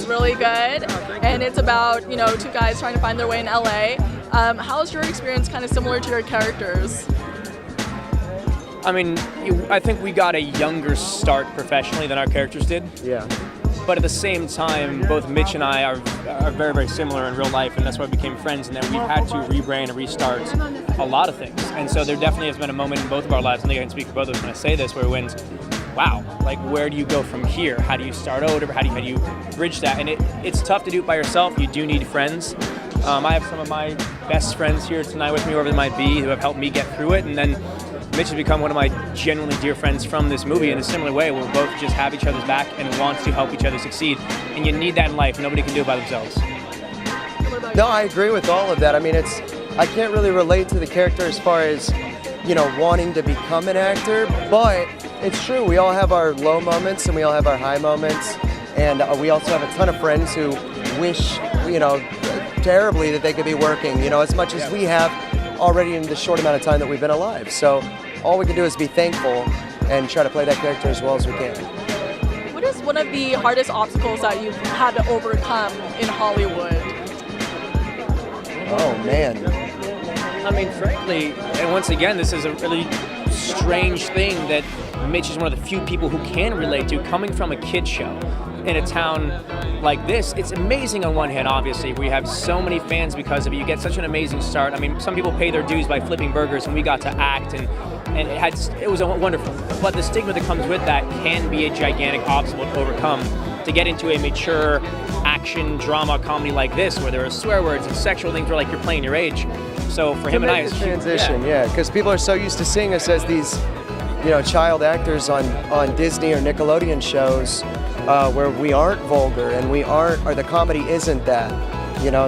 really good, and it's about, two guys trying to find their way in LA. How's your experience kind of similar to your characters? I mean, I think we got a younger start professionally than our characters did. Yeah. But at the same time, both Mitch and I are very, very similar in real life, and that's why we became friends, and then we've had to rebrand and restart a lot of things. And so there definitely has been a moment in both of our lives, I think I can speak for both of us when I say this, where we went, wow, like where do you go from here? How do you start over? How do you bridge that? And it's tough to do it by yourself. You do need friends. I have some of my best friends here tonight with me, whoever they might be, who have helped me get through it. And then Mitch has become one of my genuinely dear friends from this movie in a similar way. We'll both just have each other's back and want to help each other succeed. And you need that in life. Nobody can do it by themselves. No, I agree with all of that. I mean, I can't really relate to the character as far as, wanting to become an actor, but it's true. We all have our low moments and we all have our high moments. And we also have a ton of friends who wish, terribly that they could be working, as much as we have already in the short amount of time that we've been alive. So all we can do is be thankful and try to play that character as well as we can. What is one of the hardest obstacles that you've had to overcome in Hollywood? Oh, man. I mean, frankly, and once again, this is a really strange thing that Mitch is one of the few people who can relate to, coming from a kid's show in a town like this. It's amazing on one hand, obviously. We have so many fans because of it. You get such an amazing start. I mean, some people pay their dues by flipping burgers, and we got to act, and it was wonderful. But the stigma that comes with that can be a gigantic obstacle to overcome. To get into a mature action drama comedy like this, where there are swear words and sexual things, where like you're playing your age. So for him and I, it's transition, yeah, because people are so used to seeing us as these, child actors on Disney or Nickelodeon shows, where we aren't vulgar and or the comedy isn't that,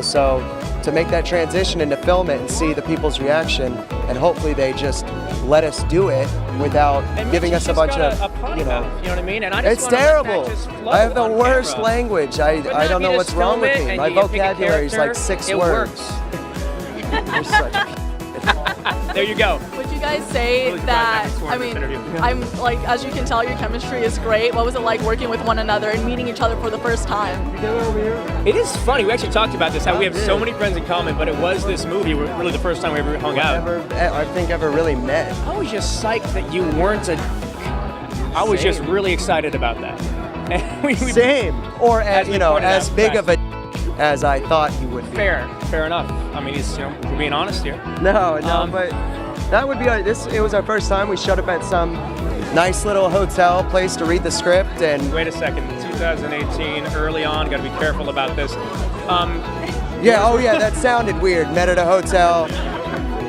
so to make that transition and to film it and see the people's reaction, and hopefully they just let us do it without giving us a bunch of, you know what I mean? And I just it's terrible. I have the worst camera. language. I don't know what's wrong with me. My vocabulary is like 6 words. You're such a There you go. Would you guys say that, I'm like, as you can tell, your chemistry is great. What was it like working with one another and meeting each other for the first time? It is funny. We actually talked about this, how we have so many friends in common, but it was this movie really the first time we ever hung out. Ever really met. I was just psyched that you weren't I was just really excited about that. Same. Or as big of a as I thought you would be. Fair enough. I mean, we're being honest here. No, but that would be it was our first time. We showed up at some nice little hotel place to read the script, and wait a second, 2018, early on, got to be careful about this. That sounded weird. Met at a hotel,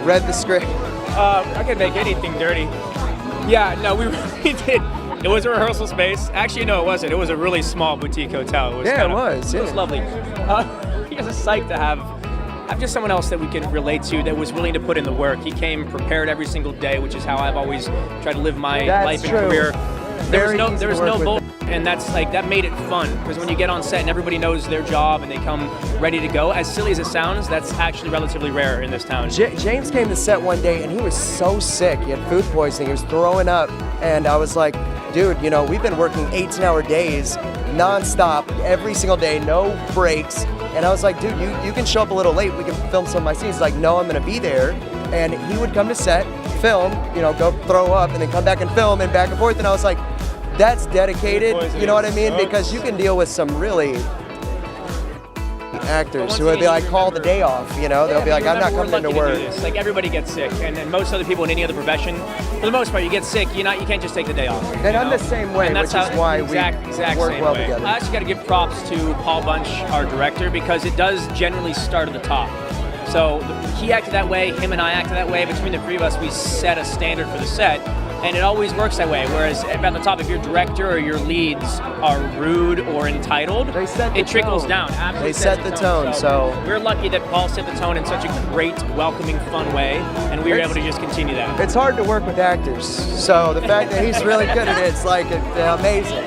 read the script. I could make anything dirty. Yeah, no, we really did. It was a rehearsal space. Actually, no, it wasn't. It was a really small boutique hotel. It was lovely. He was psyched to have just someone else that we could relate to, that was willing to put in the work. He came prepared every single day, which is how I've always tried to live my life and career. There was no bull, and that made it fun, because when you get on set and everybody knows their job and they come ready to go, as silly as it sounds, that's actually relatively rare in this town. James came to set one day and he was so sick. He had food poisoning. He was throwing up, and I was like, dude, we've been working 18-hour days nonstop every single day, no breaks. And I was like, dude, you can show up a little late. We can film some of my scenes. He's like, no, I'm going to be there. And he would come to set, film, go throw up, and then come back and film, and back and forth. And I was like, that's dedicated. You know what I mean? Because you can deal with some really actors who would be like, call the day off. They'll be like, I'm not coming into work. Like, everybody gets sick, and most other people in any other profession, for the most part, you get sick. You can't just take the day off. And I'm the same way, which is why we work well together. I actually got to give props to Paul Bunch, our director, because it does generally start at the top. So he acted that way, him and I acted that way. Between the three of us, we set a standard for the set. And it always works that way. Whereas at the top, if your director or your leads are rude or entitled, it trickles down. Absolutely, they set the tone. So we're lucky that Paul set the tone in such a great, welcoming, fun way, and we were able to just continue that. It's hard to work with actors, so the fact that he's really good at it's like amazing.